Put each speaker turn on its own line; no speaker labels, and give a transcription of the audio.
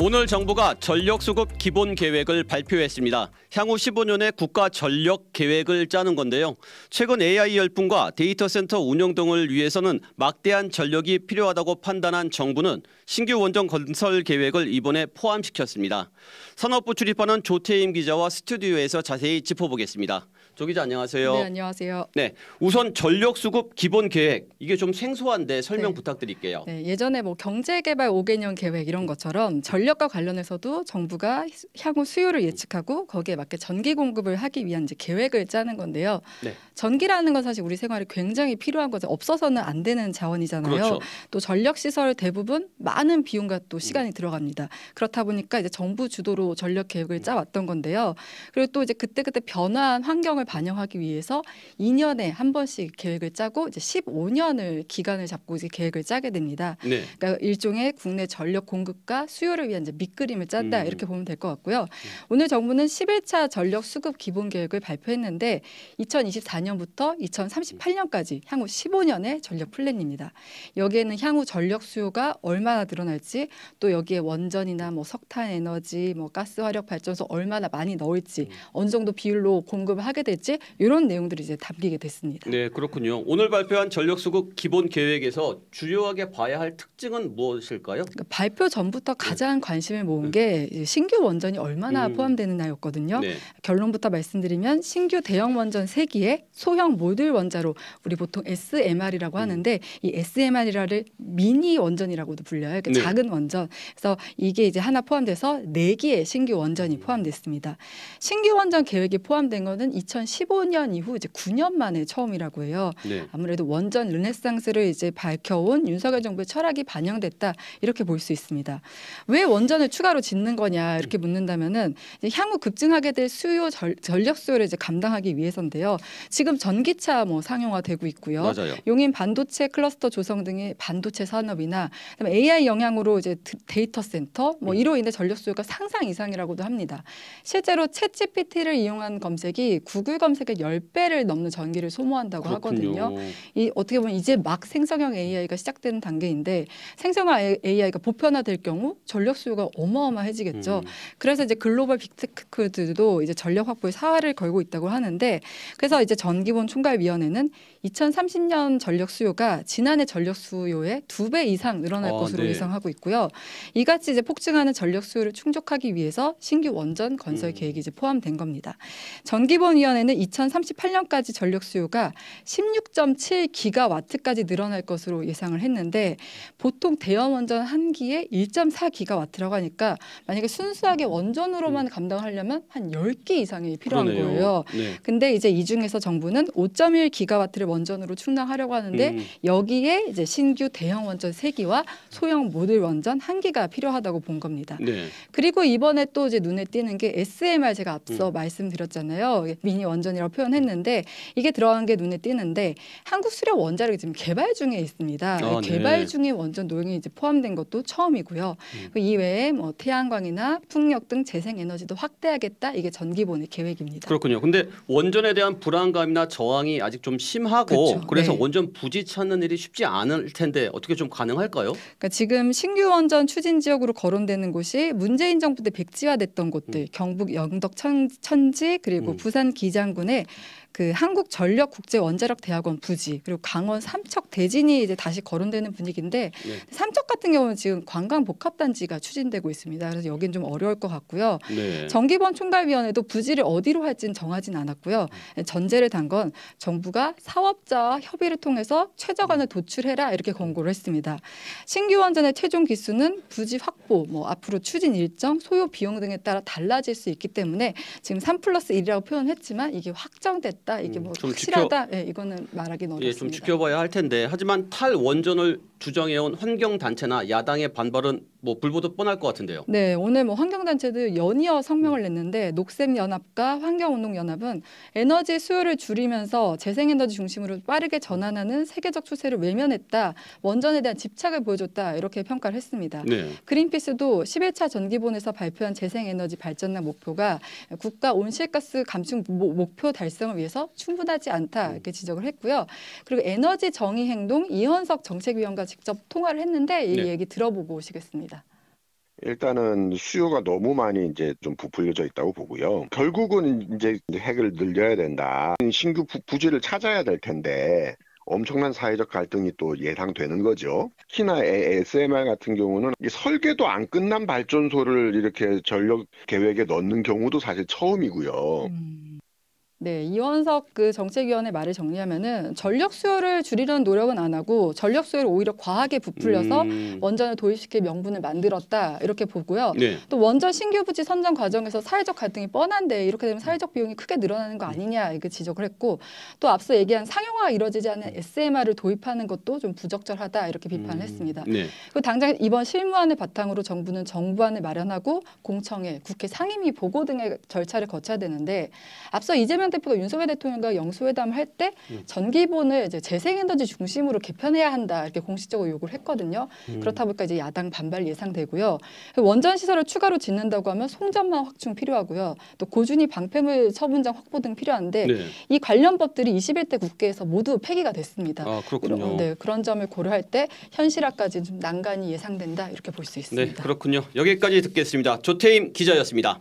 오늘 정부가 전력수급 기본계획을 발표했습니다. 향후 15년의 국가 전력 계획을 짜는 건데요. 최근 AI 열풍과 데이터센터 운영 등을 위해서는 막대한 전력이 필요하다고 판단한 정부는 신규 원전 건설 계획을 이번에 포함시켰습니다. 산업부 출입하는 조태임 기자와 스튜디오에서 자세히 짚어보겠습니다. 조 기자 안녕하세요.
네, 안녕하세요.
네, 우선 전력수급 기본계획 이게 좀 생소한데 설명
네.
부탁드릴게요.
네, 예전에 경제개발 5개년 계획 이런 것처럼 전력과 관련해서도 정부가 향후 수요를 예측하고 거기에 맞게 전기 공급을 하기 위한 이제 계획을 짜는 건데요.
네.
전기라는 건 사실 우리 생활에 굉장히 필요한 거죠. 없어서는 안 되는 자원이잖아요.
그렇죠.
또 전력 시설 대부분 많은 비용과 또 시간이 들어갑니다. 그렇다 보니까 이제 정부 주도로 전력 계획을 짜왔던 건데요. 그리고 또 이제 그때그때 변화한 환경을 반영하기 위해서 2년에 한 번씩 계획을 짜고 이제 15년을 기간을 잡고 이제 계획을 짜게 됩니다.
네.
그러니까 일종의 국내 전력 공급과 수요를 위한 이제 밑그림을 짠다 이렇게 보면 될 것 같고요. 오늘 정부는 11차 전력 수급 기본 계획을 발표했는데 2024년부터 2038년까지 향후 15년의 전력 플랜입니다. 여기에는 향후 전력 수요가 얼마나 늘어날지 또 여기에 원전이나 석탄 에너지, 가스 화력 발전소 얼마나 많이 넣을지 어느 정도 비율로 공급을 하게 될지 이런 내용들이 이제 담기게 됐습니다.
네, 그렇군요. 오늘 발표한 전력수급 기본 계획에서 주요하게 봐야 할 특징은 무엇일까요?
그러니까 발표 전부터 가장 관심을 모은 게 신규 원전이 얼마나 포함되느냐였거든요.
네.
결론부터 말씀드리면 신규 대형 원전 3기에 소형 모듈 원자로 우리 보통 SMR이라고 하는데 이 SMR이라를 미니 원전이라고도 불려요. 그러니까
네.
작은 원전. 그래서 이게 이제 하나 포함돼서 4기의 신규 원전이 포함됐습니다. 신규 원전 계획이 포함된 거는 2015년 이후 이제 9년 만에 처음이라고 해요.
네.
아무래도 원전 르네상스를 이제 밝혀온 윤석열 정부의 철학이 반영됐다 이렇게 볼 수 있습니다. 왜 원전을 추가로 짓는 거냐 이렇게 묻는다면은 이제 향후 급증하게 될 수요 전력 수요를 이제 감당하기 위해서인데요. 지금 전기차 상용화되고 있고요.
맞아요.
용인 반도체 클러스터 조성 등의 반도체 산업이나 그다음에 AI 영향으로 이제 데이터 센터 이로 인해 전력 수요가 상상 이상이라고도 합니다. 실제로 챗GPT를 이용한 검색이 구글 검색의 10배를 넘는 전기를 소모한다고
그렇군요.
하거든요. 이 어떻게 보면 이제 막 생성형 AI가 시작되는 단계인데 생성형 AI가 보편화될 경우 전력 수요가 어마어마해지겠죠. 그래서 이제 글로벌 빅테크들도 이제 전력 확보에 사활을 걸고 있다고 하는데 그래서 이제 전기본 총괄위원회는 2030년 전력 수요가 지난해 전력 수요의 2배 이상 늘어날 것으로
네.
예상하고 있고요. 이같이 이제 폭증하는 전력 수요를 충족하기 위해서 신규 원전 건설 계획이 이제 포함된 겁니다. 전기본위원회는 2038년까지 전력 수요가 16.7기가와트까지 늘어날 것으로 예상을 했는데 보통 대형 원전 한 기에 1.4기가와트라고 하니까 만약에 순수하게 원전으로만 감당하려면 한 10기 이상이 필요한
그러네요.
거예요.
네.
근데 이제 이 중에서 정부는 5.1기가와트를 원전으로 충당하려고 하는데 여기에 이제 신규 대형 원전 3기와 소형 모듈 원전 1기가 필요하다고 본 겁니다.
네.
그리고 이번에 또 이제 눈에 띄는 게 SMR 제가 앞서 말씀드렸잖아요. 미니 원전이라고 표현했는데 이게 들어간 게 눈에 띄는데 한국 수력 원자력이 지금 개발 중에 있습니다.
네.
개발 중에 원전 노용이 이제 포함된 것도 처음이고요. 그 이외에 태양광이나 풍력 등 재생 에너지도 확대하겠다. 이게 전기본의 계획입니다.
그렇군요. 근데 원전에 대한 불안감이나 저항이 아직 좀 심하고
그렇죠.
그래서
네.
원전 부지 찾는 일이 쉽지 않을 텐데 어떻게 좀 가능할까요?
그러니까 지금 신규 원전 추진 지역으로 거론되는 곳이 문재인 정부 때 백지화됐던 곳들, 경북 영덕 천지 그리고 부산 기장군에 그 한국전력국제원자력대학원 부지 그리고 강원 삼척 대진이 이제 다시 거론되는 분위기인데 삼척 같은 경우는 지금 관광복합단지가 추진되고 있습니다. 그래서 여긴 좀 어려울 것 같고요.
네.
전기본 총괄위원회도 부지를 어디로 할지는 정하진 않았고요. 전제를 단 건 정부가 사업자와 협의를 통해서 최저간을 도출해라 이렇게 권고를 했습니다. 신규 원전의 최종 기수는 부지 확보, 앞으로 추진 일정, 소요 비용 등에 따라 달라질 수 있기 때문에 지금 3+1이라고 표현했지만 이게 확정됐다. 이게
좀
확실하다. 이거는 말하기는 어렵습니다.
좀 지켜봐야 할 텐데 하지만 탈원전을 주장해온 환경단체나 야당의 반발은 불보듯 뻔할 것 같은데요.
네, 오늘 환경단체들 연이어 성명을 냈는데 녹색연합과 환경운동연합은 에너지 수요를 줄이면서 재생에너지 중심으로 빠르게 전환하는 세계적 추세를 외면했다. 원전에 대한 집착을 보여줬다. 이렇게 평가를 했습니다.
네.
그린피스도 11차 전기본에서 발표한 재생에너지 발전량 목표가 국가 온실가스 감축 목표 달성을 위해서 충분하지 않다. 이렇게 지적을 했고요. 그리고 에너지 정의 행동 이현석 정책위원과 직접 통화를 했는데 이 얘기 들어보고 오시겠습니다.
일단은 수요가 너무 많이 이제 좀 부풀려져 있다고 보고요. 결국은 이제 핵을 늘려야 된다. 신규 부지를 찾아야 될 텐데 엄청난 사회적 갈등이 또 예상되는 거죠. 특히나 SMR 같은 경우는 이 설계도 안 끝난 발전소를 이렇게 전력 계획에 넣는 경우도 사실 처음이고요.
네, 이원석 그 정책위원의 말을 정리하면은 전력 수요를 줄이려는 노력은 안 하고 전력 수요를 오히려 과하게 부풀려서 원전을 도입시킬 명분을 만들었다 이렇게 보고요.
네.
또 원전 신규 부지 선정 과정에서 사회적 갈등이 뻔한데 이렇게 되면 사회적 비용이 크게 늘어나는 거 아니냐 이렇게 지적을 했고 또 앞서 얘기한 상용화가 이루어지지 않은 SMR을 도입하는 것도 좀 부적절하다 이렇게 비판을 했습니다.
네.
그리고 당장 이번 실무안을 바탕으로 정부는 정부안을 마련하고 공청회, 국회 상임위 보고 등의 절차를 거쳐야 되는데 앞서 이재명 대표가 윤석열 대통령과 영수회담을 할 때 전기본을 이제 재생에너지 중심으로 개편해야 한다 이렇게 공식적으로 요구를 했거든요. 그렇다 보니까 이제 야당 반발 예상되고요. 원전 시설을 추가로 짓는다고 하면 송전망 확충 필요하고요. 또 고준위 방패물 처분장 확보 등 필요한데
네.
이 관련 법들이 21대 국회에서 모두 폐기가 됐습니다.
아, 그렇군요.
네, 그런 점을 고려할 때 현실화까지 좀 난관이 예상된다 이렇게 볼 수
네,
있습니다.
그렇군요. 여기까지 듣겠습니다. 조태임 기자였습니다.